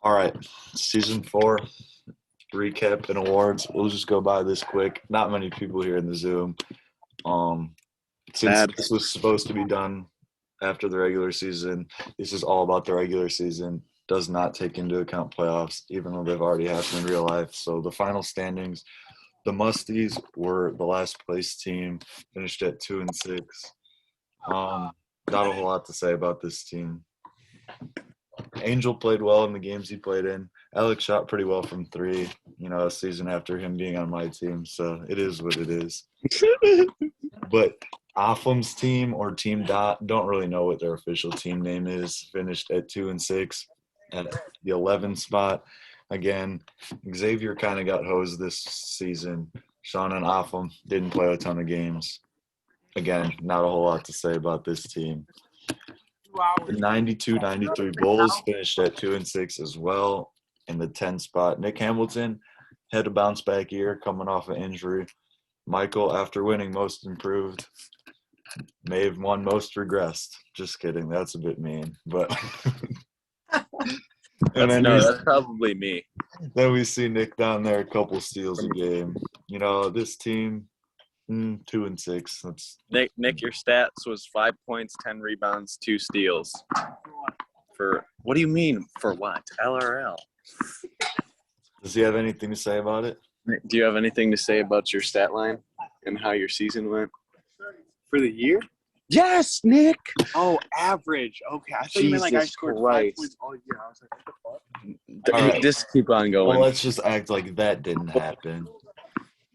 All right, season 4 recap and awards. We'll just go by this quick. Not many people here in the Zoom. Um, since this was supposed to be done after the regular season, this is all about the regular season. Does not take into account playoffs, even though they've already happened in real life. So the final standings, the Musties were the last place team, finished at 2-6. Not a whole lot to say about this team. Angel played well in the games he played in. Alex shot pretty well from 3, a season after him being on my team. So it is what it is. But Offlam's team or Team Dot, don't really know what their official team name is, finished at 2-6 at the 11 spot. Again, Xavier kind of got hosed this season. Sean and Offlam didn't play a ton of games. Again, not a whole lot to say about this team. The 92-93 Bulls finished at 2-6 as well in the 10 spot. Nick Hamilton had a bounce back year coming off an injury. Michael, after winning Most Improved, may have won Most Regressed. Just kidding. That's a bit mean. But that's probably me. Then we see Nick down there, a couple steals a game. This team, 2-6. That's Nick, your stats was 5 points, 10 rebounds, 2 steals. For what do you mean? For what? LRL. Does he have anything to say about it? Do you have anything to say about your stat line and how your season went? For the year? Yes, Nick. Oh, average. Okay, I thought you meant like I scored 5 points all year. I was like, what the fuck? All right. Just keep on going. Well, let's just act like that didn't happen.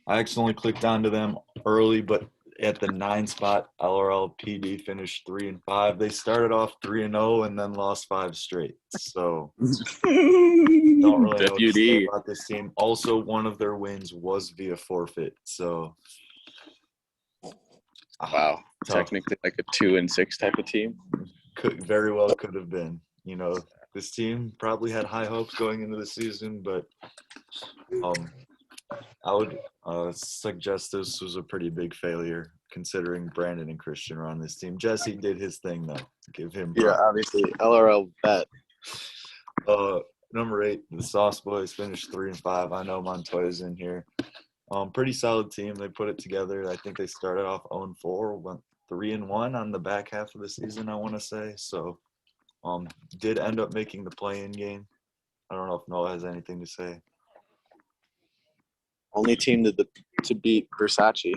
I accidentally clicked onto them early, but at the 9 spot, LRL PD finished 3-5. They started off 3-0 and then lost 5 straight. So don't really know what to say about this team. Also, one of their wins was via forfeit. So wow, technically like a 2-6 type of team. Could have been. This team probably had high hopes going into the season, but I would suggest this was a pretty big failure considering Brandon and Christian were on this team. Jesse did his thing, though. Give him props. Yeah, obviously. LRL bet. Number 8, the Sauce Boys finished 3-5. I know Montoya's in here. Pretty solid team. They put it together. I think they started off 0-4, went 3-1 on the back half of the season, I want to say. So did end up making the play-in game. I don't know if Noah has anything to say. Only team to beat Versace.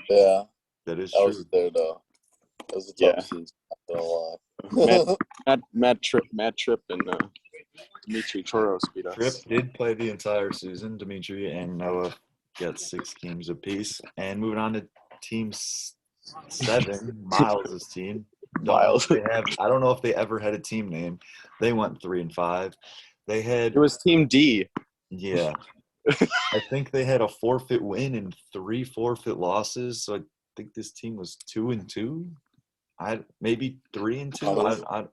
Yeah. That is true. That was there, though. That was a tough season. Not gonna lie. Matt Tripp and Dimitri Toros beat us. Tripp did play the entire season. Dimitri and Noah got 6 games apiece. And moving on to Team 7, Miles' team. Miles. I don't know if they ever had a team name. They went 3-5. It was Team D. Yeah. I think they had a forfeit win and 3 forfeit losses. So I think this team was 2-2. Maybe 3-2.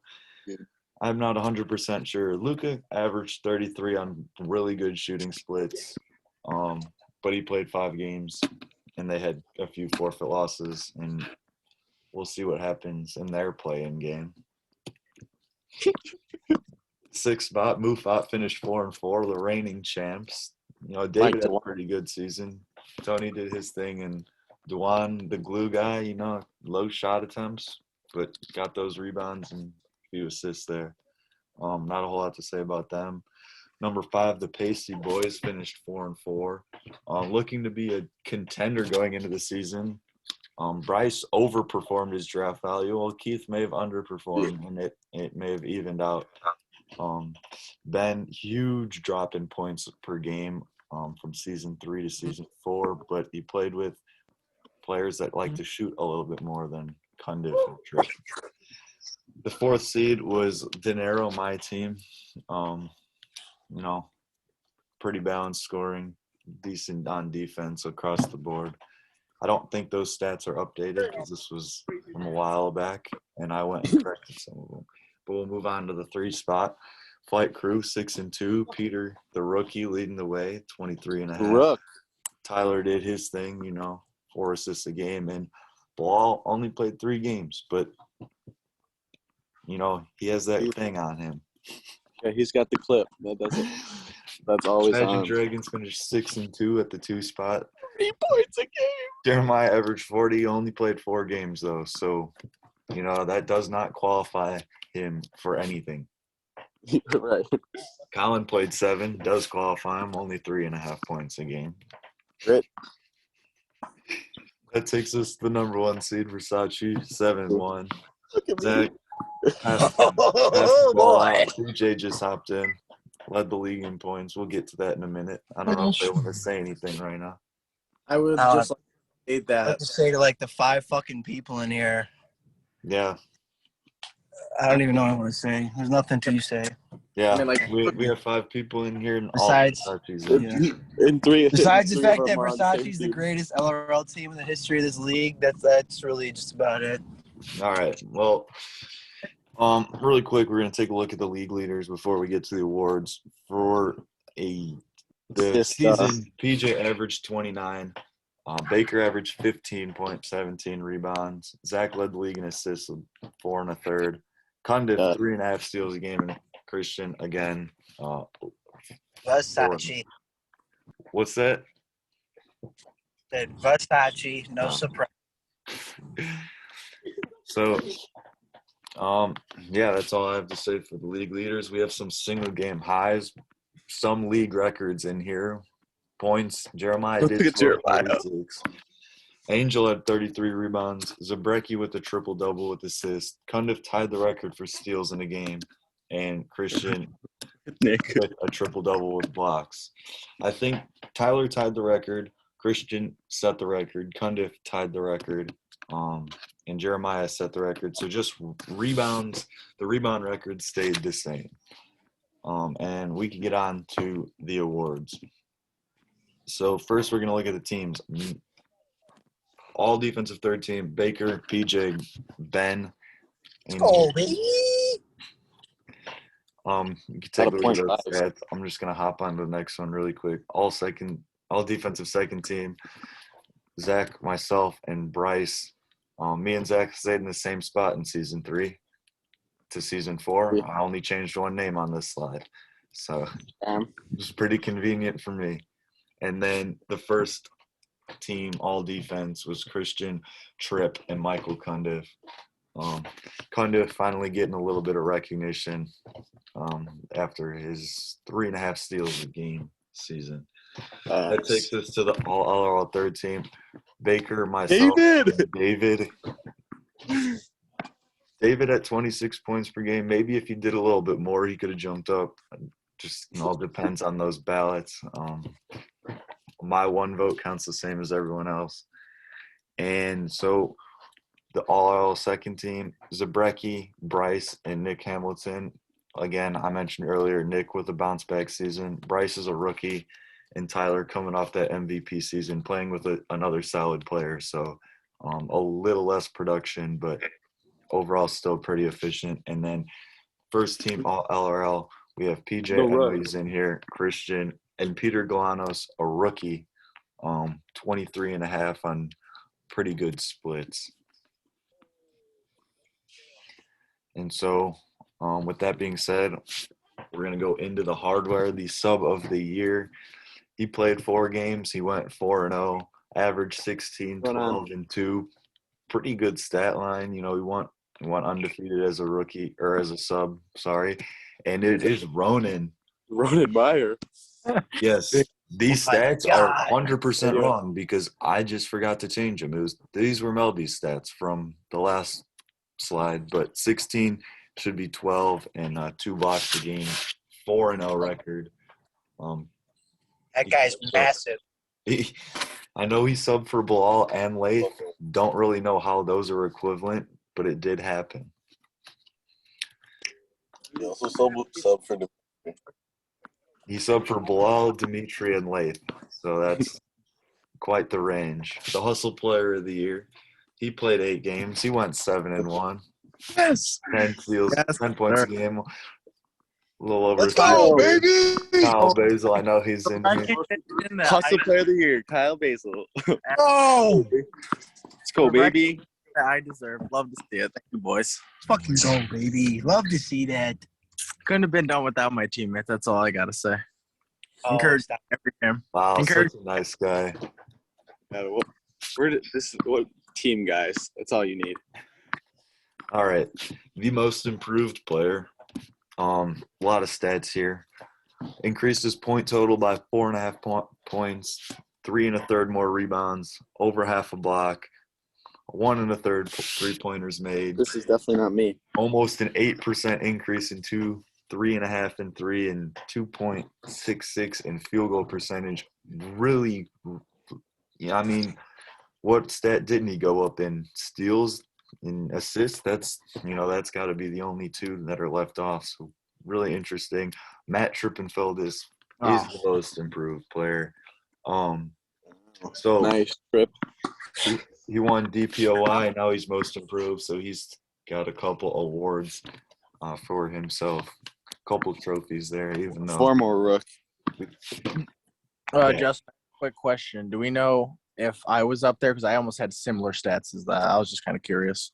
I'm not 100% sure. Luka averaged 33 on really good shooting splits, but he played 5 games, and they had a few forfeit losses, and we'll see what happens in their play-in game. 6th spot, Mufat finished 4-4, the reigning champs. David had a pretty good season. Tony did his thing, and Dewan, the glue guy, low shot attempts, but got those rebounds and a few assists there. Not a whole lot to say about them. Number 5, the Pasty Boys finished 4-4. Looking to be a contender going into the season. Bryce overperformed his draft value. Well, Keith may have underperformed, and it may have evened out. Ben, huge drop in points per game from season 3 to season 4, but he played with players that like to shoot a little bit more than Cundiff and Tripp. The 4th seed was Dinero, my team. Pretty balanced scoring, decent on defense across the board. I don't think those stats are updated because this was from a while back, and I went and corrected some of them. But we'll move on to the 3 spot. Flight Crew, 6-2. Peter, the rookie, leading the way, 23.5. Rook. Tyler did his thing, 4 assists a game. And Ball only played 3 games, but, he has that thing on him. Yeah, he's got the clip. That's always Imagine on. Dragons finished 6-2 at the 2 spot. 3 points a game. Jeremiah averaged 40. Only played 4 games though, so that does not qualify him for anything. Right. Colin played 7. Does qualify him. Only 3.5 points a game. Great. That takes us to the number 1 seed, Versace, 7-1. Look at me. Zach passed the ball out. DJ just hopped in, led the league in points. We'll get to that in a minute. I don't know if they want to say anything right now. I would just like to state I have that. to say to like the 5 fucking people in here, Yeah, I don't even know what I want to say. There's nothing to say. yeah. I mean, like, we have 5 people in here, and Besides- all Versace's in. Yeah. In three. Besides the three fact of that them are on the same Versace's the team. greatest LRL team in the history of this league, that's really just about it. All right. Well, really quick, we're gonna take a look at the league leaders before we get to the awards. For the season, PJ averaged 29. Baker averaged 15.17 rebounds. Zach led the league in assists with 4 1/3. Cundiff 3.5 steals a game, and Christian again. Versace. What's that? Said Versace, no surprise. So, yeah, that's all I have to say for the league leaders. We have some single game highs, some league records in here. Points. Jeremiah did Look at score Jeremiah. 36. Angel had 33 rebounds. Zabrecki with a triple-double with assists. Cundiff tied the record for steals in a game. And Christian Nick. with a triple-double with blocks. I think Tyler tied the record. Christian set the record. Cundiff tied the record. And Jeremiah set the record. So just rebounds, the rebound record stayed the same. And we can get on to the awards. So first we're going to look at the teams. All defensive third team, Baker, PJ, Ben. Oh, baby. You can take a look at those stats. I'm just going to hop on to the next one really quick. All defensive second team, Zach, myself, and Bryce. Me and Zach stayed in the same spot in season 3 to season 4. Yeah. I only changed one name on this slide. So it was pretty convenient for me. And then the first team, all defense, was Christian, Tripp, and Michael Cundiff. Cundiff finally getting a little bit of recognition after his 3.5 steals a game season. That takes us to the all third team. Baker, myself, David. David at 26 points per game. Maybe if he did a little bit more, he could have jumped up. Just all depends on those ballots. My one vote counts the same as everyone else. And so the all second team, Zabrecki, Bryce, and Nick Hamilton. Again, I mentioned earlier, Nick with a bounce back season. Bryce is a rookie, and Tyler coming off that MVP season, playing with another solid player. So a little less production, but overall still pretty efficient. And then first team all LRL, we have PJ Emery's in here, Christian, and Peter Galanos, a rookie, 23.5 on pretty good splits. And so with that being said, we're going to go into the hardware, the sub of the year. He played 4 games. He went 4-0, averaged 16, 12, and 2. Pretty good stat line. He went undefeated as a rookie or as a sub, sorry. And it is Ronan. Ronan Meyer. Yes. These stats are 100% wrong because I just forgot to change them. These were Melby's stats from the last slide, but 16 should be 12 and 2 blocks a game, 4-0 record. That guy's massive. I know he subbed for Bilal and Lath. Don't really know how those are equivalent, but it did happen. He also subbed for the. He subbed for Bilal, Dimitri, and Lath. So that's quite the range. The hustle player of the year. He played 8 games. He went 7-1. Yes. 10 steals, 10 points a game. A little over. Let's go, baby. Kyle Basil, I know he's in here. Hustle player of the year, Kyle Basil. Oh, Let's go, baby. I deserve. Love to see it. Thank you, boys. fucking go, baby. Love to see that. Couldn't have been done without my teammates. That's all I gotta say. Encourage stop. every game. Wow, Encourage- such a nice guy. This is what team guys. That's all you need. All right, the most improved player. A lot of stats here. Increased his point total by 4.5 points, 3 1/3 more rebounds, over half a block, 1 1/3 3-pointers made. This is definitely not me. Almost an 8% increase in 2, 3.5, and 3, and 2.66 in field goal percentage. Really, yeah. I mean, what stat didn't he go up in? Steals, in assists. That's got to be the only two that are left off. So really interesting. Matt Trippenfeld is the most improved player. So Nice trip. he won DPOY. Now he's most improved. So he's got a couple awards for himself. A couple trophies there, even though. Former rook. Just a quick question. Do we know if I was up there? Because I almost had similar stats as that. I was just kind of curious.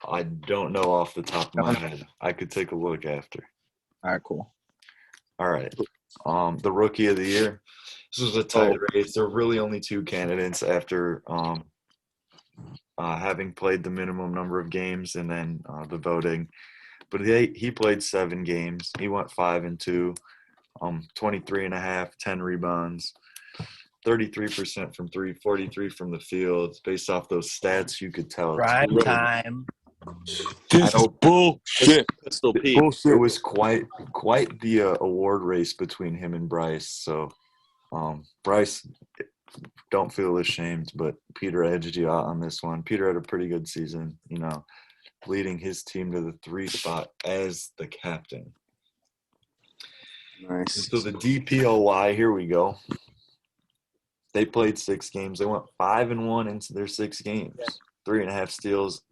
I don't know off the top of my head. I could take a look after. All right, cool. All right. The rookie of the year. This was a tight race. There were really only 2 candidates after having played the minimum number of games and then the voting. But he played 7 games. He went 5 and 2, 23.5, 10 rebounds, 33% from 3, 43 from the field. Based off those stats, you could tell. Prime time. This is bullshit. Pistol Pete. It was quite the award race between him and Bryce. So, Bryce, don't feel ashamed, but Peter edged you out on this one. Peter had a pretty good season, leading his team to the 3 spot as the captain. Nice. So the DPOY, here we go. They played 6 games. They went 5 and 1 into their 6 games. 3.5 steals,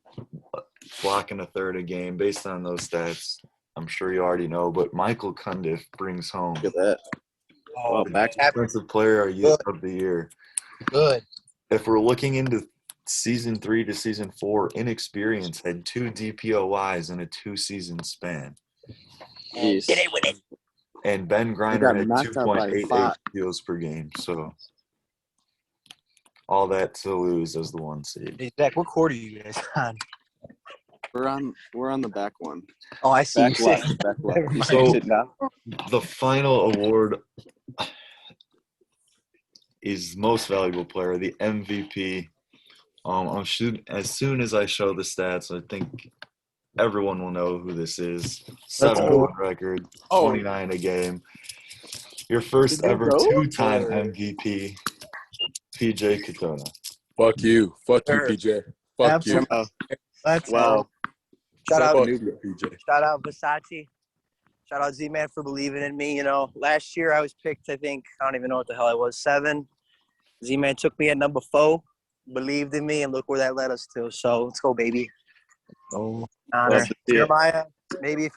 block and a third a game. Based on those stats, I'm sure you already know. But Michael Cundiff brings home Look at that. Oh, back Defensive Player of the Year. good. If we're looking into season 3 to season 4, Inexperience had 2 DPOYs in a 2-season span. Jeez. Get it with it. And Ben got Griner had knocked out by 2.88 Fox. steals per game. So all that to lose as the 1 seed. Hey, Zach, what court are you guys on? We're on the back one. Oh, I see. Back left. Back left. Never mind. So Sit down. the final award is most valuable player, the MVP. As soon as I show the stats, I think everyone will know who this is. 7-1 record, 29 a game. Your first ever 2-time MVP, PJ Katona. Fuck you. Fuck you, Sure. PJ. Fuck Absolutely. you. Let's Wow. shout out, Fuck you, PJ. shout out Versace. Shout out Z-Man for believing in me. Last year I was picked, I don't even know what the hell I was, 7. Z-Man took me at number 4, believed in me, and look where that led us to. So let's go, baby. Oh, honor. Love to see it. Jeremiah, maybe if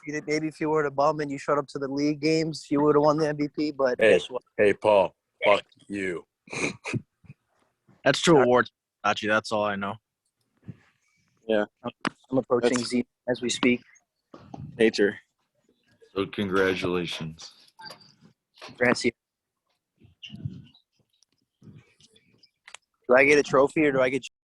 you were the bum and you showed up to the league games, you would have won the MVP. But Hey. guess what? Hey, Paul. Fuck you. That's true award, Sachi. That's all I know. I'm approaching Z as we speak. Nature. So congratulations. Grazie. Do I get a trophy or do I get